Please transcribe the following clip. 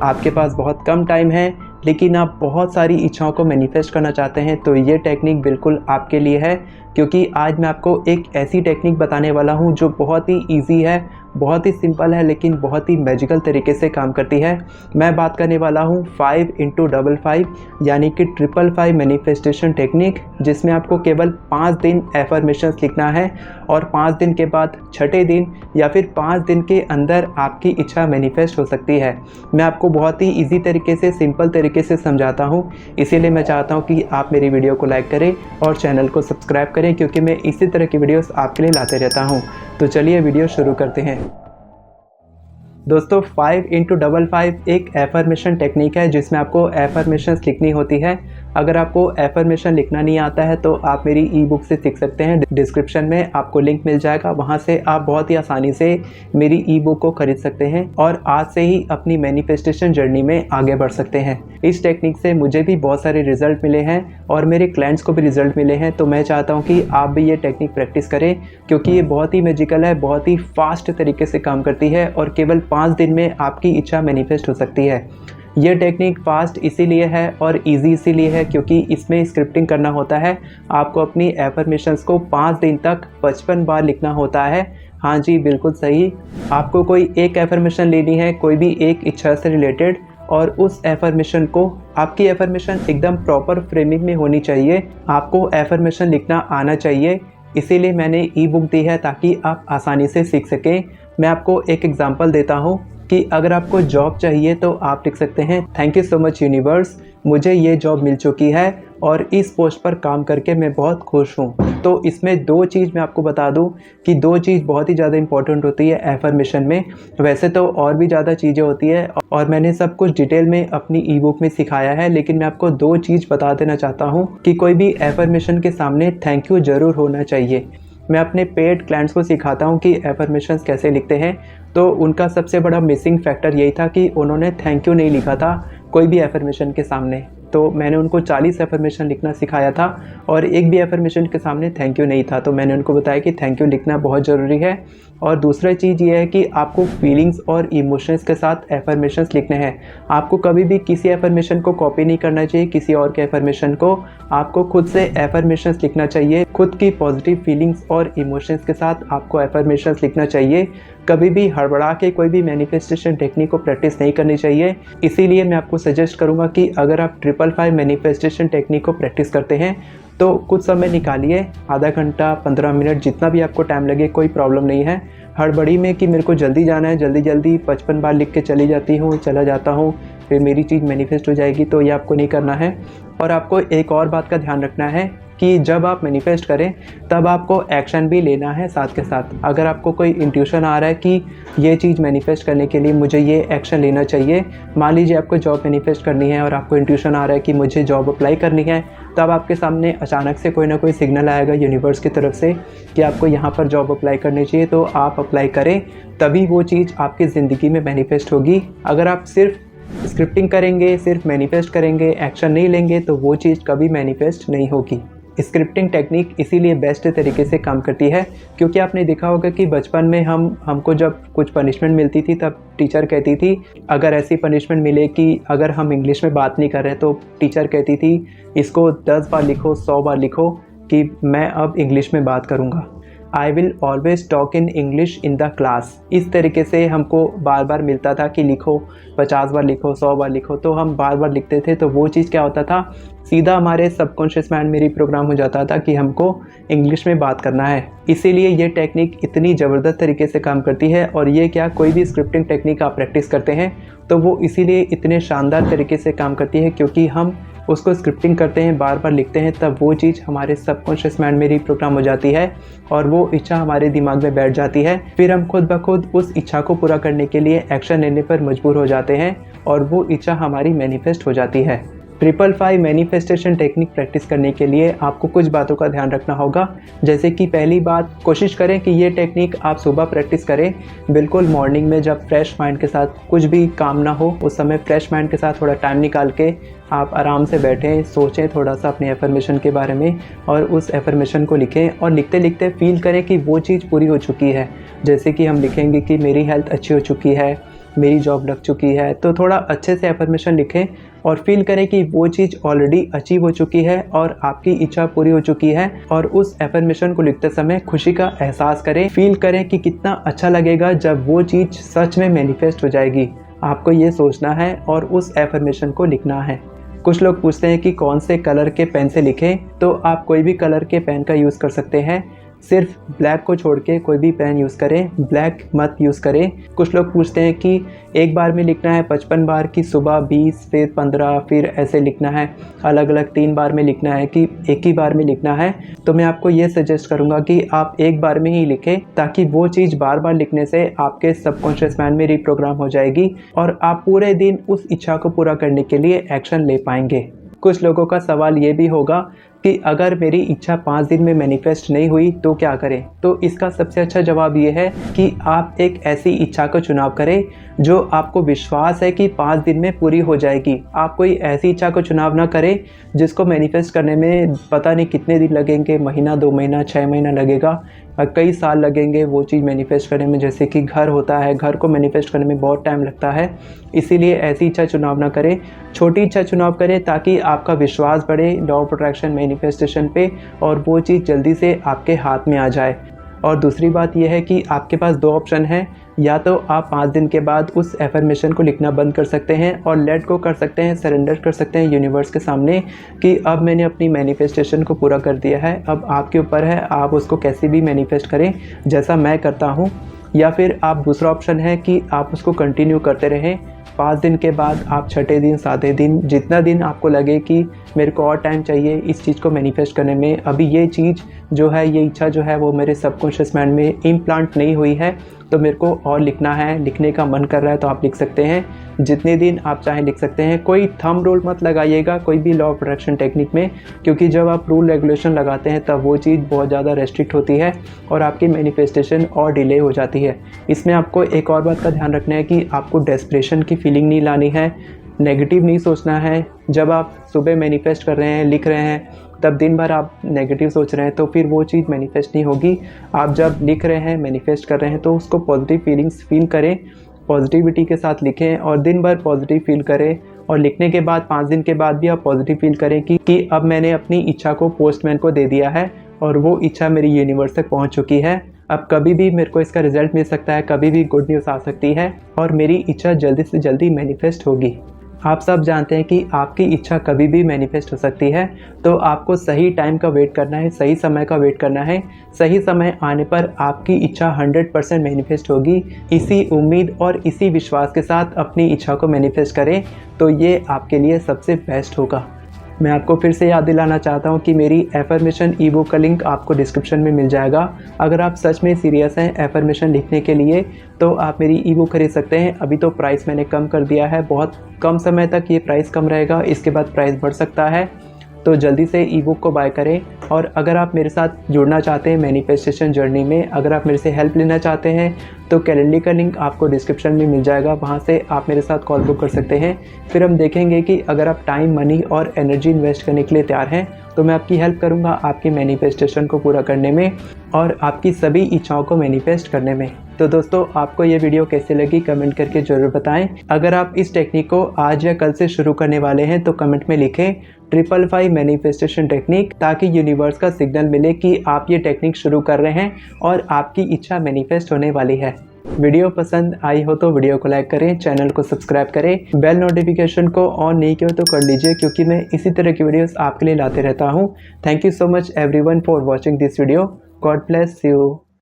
आपके पास बहुत कम टाइम है लेकिन आप बहुत सारी इच्छाओं को मैनिफेस्ट करना चाहते हैं, तो ये टेक्निक बिल्कुल आपके लिए है। क्योंकि आज मैं आपको एक ऐसी टेक्निक बताने वाला हूँ जो बहुत ही ईजी है, बहुत ही सिंपल है, लेकिन बहुत ही मैजिकल तरीके से काम करती है। मैं बात करने वाला हूँ 5x55 यानी कि 555 मैनिफेस्टेशन टेक्निक, जिसमें आपको केवल 5 दिन एफर्मेशंस लिखना है और 5 दिन के बाद छठे दिन या फिर 5 दिन के अंदर आपकी इच्छा मैनिफेस्ट हो सकती है। मैं आपको बहुत ही ईजी तरीके से, सिंपल तरीके से समझाता हूँ, इसीलिए मैं चाहता हूँ कि आप मेरी वीडियो को लाइक करें और चैनल को सब्सक्राइब करें, क्योंकि मैं इसी तरह की वीडियोस आपके लिए लाते रहता हूँ। तो चलिए वीडियो शुरू करते हैं। दोस्तों 5x55 एक एफर्मेशन टेक्निक है जिसमें आपको एफर्मेशंस लिखनी होती है। अगर आपको एफर्मेशन लिखना नहीं आता है तो आप मेरी ई बुक से सीख सकते हैं। डिस्क्रिप्शन में आपको लिंक मिल जाएगा, वहां से आप बहुत ही आसानी से मेरी ई बुक को खरीद सकते हैं और आज से ही अपनी मैनिफेस्टेशन जर्नी में आगे बढ़ सकते हैं। इस टेक्निक से मुझे भी बहुत सारे रिजल्ट मिले हैं और मेरे क्लाइंट्स को भी रिजल्ट मिले हैं। तो मैं चाहता हूँ कि आप भी ये टेक्निक प्रैक्टिस करें, क्योंकि ये बहुत ही मैजिकल है, बहुत ही फास्ट तरीके से काम करती है और केवल 5 दिन में आपकी इच्छा मैनिफेस्ट हो सकती है। ये टेक्निक फास्ट इसीलिए है और इजी इसीलिए है क्योंकि इसमें स्क्रिप्टिंग करना होता है। आपको अपनी एफर्मेशंस को 5 दिन तक 55 बार लिखना होता है। हाँ जी, बिल्कुल सही। आपको कोई एक एफर्मेशन लेनी है, कोई भी एक इच्छा से रिलेटेड, और उस एफर्मेशन को, आपकी एफर्मेशन एकदम प्रॉपर फ्रेमिंग में होनी चाहिए। आपको एफर्मेशन लिखना आना चाहिए, इसीलिए मैंने ई बुक दी है ताकि आप आसानी से सीख सकें। मैं आपको एक एग्जांपल देता हूँ कि अगर आपको जॉब चाहिए तो आप लिख सकते हैं, thank you so much universe, मुझे ये जॉब मिल चुकी है और इस पोस्ट पर काम करके मैं बहुत खुश हूँ। तो इसमें 2 चीज़ मैं आपको बता दूँ कि 2 चीज़ बहुत ही ज़्यादा इंपॉर्टेंट होती है एफर्मेशन में। वैसे तो और भी ज़्यादा चीज़ें होती है और मैंने सब कुछ डिटेल में अपनी ई बुक में सिखाया है, लेकिन मैं आपको 2 चीज़ बता देना चाहता हूँ कि कोई भी एफर्मेशन के सामने थैंक यू ज़रूर होना चाहिए। मैं अपने पेड क्लाइंट्स को सिखाता हूँ कि एफर्मेशंस कैसे लिखते हैं, तो उनका सबसे बड़ा मिसिंग फैक्टर यही था कि उन्होंने थैंक यू नहीं लिखा था कोई भी एफर्मेशन के सामने। तो मैंने उनको 40 एफर्मेशन लिखना सिखाया था और एक भी एफर्मेशन के सामने थैंक यू नहीं था। तो मैंने उनको बताया कि थैंक यू लिखना बहुत ज़रूरी है। और दूसरा चीज़ ये है कि आपको फीलिंग्स और इमोशंस के साथ एफर्मेशंस लिखने हैं। आपको कभी भी किसी एफर्मेशन को कॉपी नहीं करना चाहिए, किसी और के एफर्मेशन को। आपको खुद से एफर्मेशंस लिखना चाहिए, खुद की पॉजिटिव फीलिंग्स और इमोशंस के साथ आपको एफर्मेशंस लिखना चाहिए। कभी भी हड़बड़ा के कोई भी मैनिफेस्टेशन टेक्निक को प्रैक्टिस नहीं करनी चाहिए। इसीलिए मैं आपको सजेस्ट करूंगा कि अगर आप 555 मैनिफेस्टेशन टेक्निक को प्रैक्टिस करते हैं तो कुछ समय निकालिए, आधा घंटा 15 मिनट, जितना भी आपको टाइम लगे, कोई प्रॉब्लम नहीं है। हड़बड़ी में कि मेरे को जल्दी जाना है, जल्दी जल्दी 55 बार लिख के चला जाता हूँ, फिर मेरी चीज़ मैनिफेस्ट हो जाएगी, तो ये आपको नहीं करना है। और आपको एक और बात का ध्यान रखना है कि जब आप मैनिफेस्ट करें तब आपको एक्शन भी लेना है साथ के साथ। अगर आपको कोई इंट्यूशन आ रहा है कि ये चीज़ मैनिफेस्ट करने के लिए मुझे ये एक्शन लेना चाहिए, मान लीजिए आपको जॉब मैनिफेस्ट करनी है और आपको इंट्यूशन आ रहा है कि मुझे जॉब अप्लाई करनी है, तब आपके सामने अचानक से कोई ना कोई सिग्नल आएगा यूनिवर्स की तरफ से कि आपको यहाँ पर जॉब अप्लाई करनी चाहिए, तो आप अप्लाई करें, तभी वो चीज़ आपकी ज़िंदगी में मैनिफेस्ट होगी। अगर आप सिर्फ स्क्रिप्टिंग करेंगे, सिर्फ मैनिफेस्ट करेंगे, एक्शन नहीं लेंगे, तो वो चीज़ कभी मैनिफेस्ट नहीं होगी। स्क्रिप्टिंग टेक्निक इसीलिए बेस्ट तरीके से काम करती है क्योंकि आपने देखा होगा कि बचपन में हमको जब कुछ पनिशमेंट मिलती थी तब टीचर कहती थी, अगर ऐसी पनिशमेंट मिले कि अगर हम इंग्लिश में बात नहीं कर रहे तो टीचर कहती थी इसको 10 बार लिखो, 100 बार लिखो कि मैं अब इंग्लिश में बात करूँगा। I will always talk in English in the class. इस तरीके से हमको बार बार मिलता था कि लिखो, 50 बार लिखो, 100 बार लिखो, तो हम बार बार लिखते थे। तो वो चीज़ क्या होता था, सीधा हमारे सबकॉन्शियस माइंड में प्रोग्राम हो जाता था कि हमको इंग्लिश में बात करना है। इसीलिए ये टेक्निक इतनी ज़बरदस्त तरीके से काम करती है। और ये क्या, कोई भी स्क्रिप्टिंग टेक्निक आप प्रैक्टिस करते हैं तो वो इसीलिए इतने शानदार तरीके से काम करती है क्योंकि हम उसको स्क्रिप्टिंग करते हैं, बार बार लिखते हैं, तब वो चीज़ हमारे सबकॉन्शियस माइंड में रिप्रोग्राम हो जाती है और वो इच्छा हमारे दिमाग में बैठ जाती है। फिर हम खुद ब खुद उस इच्छा को पूरा करने के लिए एक्शन लेने पर मजबूर हो जाते हैं और वो इच्छा हमारी मैनिफेस्ट हो जाती है। 555 मैनिफेस्टेशन टेक्निक प्रैक्टिस करने के लिए आपको कुछ बातों का ध्यान रखना होगा। जैसे कि पहली बात, कोशिश करें कि ये टेक्निक आप सुबह प्रैक्टिस करें, बिल्कुल मॉर्निंग में, जब फ्रेश माइंड के साथ, कुछ भी काम ना हो उस समय फ्रेश माइंड के साथ थोड़ा टाइम निकाल के आप आराम से बैठें, सोचें थोड़ा सा अपने एफर्मेशन के बारे में और उस एफर्मेशन को लिखें और लिखते लिखते फील करें कि वो चीज़ पूरी हो चुकी है। जैसे कि हम लिखेंगे कि मेरी हेल्थ अच्छी हो चुकी है, मेरी जॉब लग चुकी है। तो थोड़ा अच्छे से एफर्मेशन लिखें और फील करें कि वो चीज़ ऑलरेडी अचीव हो चुकी है और आपकी इच्छा पूरी हो चुकी है। और उस एफर्मेशन को लिखते समय खुशी का एहसास करें, फील करें कि कितना अच्छा लगेगा जब वो चीज़ सच में मैनिफेस्ट हो जाएगी। आपको ये सोचना है और उस एफर्मेशन को लिखना है। कुछ लोग पूछते हैं कि कौन से कलर के पेन से लिखें, तो आप कोई भी कलर के पेन का यूज़ कर सकते हैं। सिर्फ ब्लैक को छोड़ के कोई भी पेन यूज़ करें, ब्लैक मत यूज़ करें। कुछ लोग पूछते हैं कि एक बार में लिखना है 55 बार की सुबह 20 फिर 15 फिर ऐसे लिखना है, अलग अलग 3 बार में लिखना है कि एक ही बार में लिखना है। तो मैं आपको ये सजेस्ट करूँगा कि आप एक बार में ही लिखें, ताकि वो चीज़ बार बार लिखने से आपके सबकॉन्शियस माइंड में रिप्रोग्राम हो जाएगी और आप पूरे दिन उस इच्छा को पूरा करने के लिए एक्शन ले पाएंगे। कुछ लोगों का सवाल ये भी होगा कि अगर मेरी इच्छा 5 दिन में मैनिफेस्ट नहीं हुई तो क्या करें। तो इसका सबसे अच्छा जवाब ये है कि आप एक ऐसी इच्छा का चुनाव करें जो आपको विश्वास है कि 5 दिन में पूरी हो जाएगी। आप कोई ऐसी इच्छा को चुनाव ना करें जिसको मैनिफेस्ट करने में पता नहीं कितने दिन लगेंगे, महीना 2 महीना 6 महीना लगेगा, कई साल लगेंगे वो चीज़ मैनिफेस्ट करने में। जैसे कि घर होता है, घर को मैनिफेस्ट करने में बहुत टाइम लगता है, इसीलिए ऐसी इच्छा चुनाव ना करें, छोटी इच्छा चुनाव करें ताकि आपका विश्वास बढ़े लॉ ऑफ अट्रैक्शन मैनिफेस्टेशन पे और वो चीज़ जल्दी से आपके हाथ में आ जाए। और दूसरी बात यह है कि आपके पास 2 ऑप्शन हैं, या तो आप 5 दिन के बाद उस एफर्मेशन को लिखना बंद कर सकते हैं और लेट गो कर सकते हैं, सरेंडर कर सकते हैं यूनिवर्स के सामने कि अब मैंने अपनी मैनिफेस्टेशन को पूरा कर दिया है, अब आपके ऊपर है, आप उसको कैसे भी मैनिफेस्ट करें जैसा मैं करता हूँ। या फिर आप दूसरा ऑप्शन है कि आप उसको कंटिन्यू करते रहें। 5 दिन के बाद आप 6ठे दिन 7वें दिन, जितना दिन आपको लगे कि मेरे को और टाइम चाहिए इस चीज़ को मैनिफेस्ट करने में, अभी ये चीज़ जो है, ये इच्छा जो है वो मेरे सबकॉन्शियस माइंड में इम्प्लांट नहीं हुई है, तो मेरे को और लिखना है, लिखने का मन कर रहा है तो आप लिख सकते हैं। जितने दिन आप चाहें लिख सकते हैं। कोई थंब रूल मत लगाइएगा कोई भी लॉ ऑफ अट्रैक्शन टेक्निक में, क्योंकि जब आप रूल रेगुलेशन लगाते हैं तब वो चीज़ बहुत ज़्यादा रेस्ट्रिक्ट होती है और आपकी मैनिफेस्टेशन और डिले हो जाती है। इसमें आपको एक और बात का ध्यान रखना है कि आपको डेस्परेशन की फीलिंग नहीं लानी है, नेगेटिव नहीं सोचना है। जब आप सुबह मैनिफेस्ट कर रहे हैं, लिख रहे हैं, तब दिन भर आप नेगेटिव सोच रहे हैं तो फिर वो चीज़ मैनिफेस्ट नहीं होगी। आप जब लिख रहे हैं, मैनिफेस्ट कर रहे हैं, तो उसको पॉजिटिव फीलिंग्स फील करें, पॉजिटिविटी के साथ लिखें और दिन भर पॉजिटिव फील करें। और लिखने के बाद 5 दिन के बाद भी आप पॉजिटिव फील करें कि अब मैंने अपनी इच्छा को पोस्टमैन को दे दिया है और वो इच्छा मेरी यूनिवर्स तक पहुंच चुकी है। अब कभी भी मेरे को इसका रिजल्ट मिल सकता है, कभी भी गुड न्यूज़ आ सकती है और मेरी इच्छा जल्दी से जल्दी मैनिफेस्ट होगी। आप सब जानते हैं कि आपकी इच्छा कभी भी मैनिफेस्ट हो सकती है, तो आपको सही टाइम का वेट करना है, सही समय का वेट करना है। सही समय आने पर आपकी इच्छा 100% मैनिफेस्ट होगी। इसी उम्मीद और इसी विश्वास के साथ अपनी इच्छा को मैनिफेस्ट करें, तो ये आपके लिए सबसे बेस्ट होगा। मैं आपको फिर से याद दिलाना चाहता हूँ कि मेरी एफर्मेशन ई बुक का लिंक आपको डिस्क्रिप्शन में मिल जाएगा। अगर आप सच में सीरियस हैं एफर्मेशन लिखने के लिए तो आप मेरी ई बुक खरीद सकते हैं। अभी तो प्राइस मैंने कम कर दिया है, बहुत कम समय तक ये प्राइस कम रहेगा, इसके बाद प्राइस बढ़ सकता है, तो जल्दी से ई बुक को बाय करें। और अगर आप मेरे साथ जुड़ना चाहते हैं मैनिफेस्टेशन जर्नी में, अगर आप मेरे से हेल्प लेना चाहते हैं तो कैलेंडर का लिंक आपको डिस्क्रिप्शन में मिल जाएगा, वहाँ से आप मेरे साथ कॉल बुक कर सकते हैं। फिर हम देखेंगे कि अगर आप टाइम, मनी और एनर्जी इन्वेस्ट करने के लिए तैयार हैं तो मैं आपकी हेल्प करूँगा आपकी मैनिफेस्टेशन को पूरा करने में और आपकी सभी इच्छाओं को मैनिफेस्ट करने में। तो दोस्तों, आपको ये वीडियो कैसे लगी कमेंट करके ज़रूर बताएं। अगर आप इस टेक्निक को आज या कल से शुरू करने वाले हैं तो कमेंट में लिखें 555 मैनिफेस्टेशन टेक्निक, ताकि यूनिवर्स का सिग्नल मिले कि आप ये टेक्निक शुरू कर रहे हैं और आपकी इच्छा मैनिफेस्ट होने वाली है। वीडियो पसंद आई हो तो वीडियो को लाइक करें, चैनल को सब्सक्राइब करें, बेल नोटिफिकेशन को ऑन नहीं किया तो कर लीजिए, क्योंकि मैं इसी तरह की वीडियोस आपके लिए लाते रहता हूँ। Thank you so much everyone for watching this video. God bless you.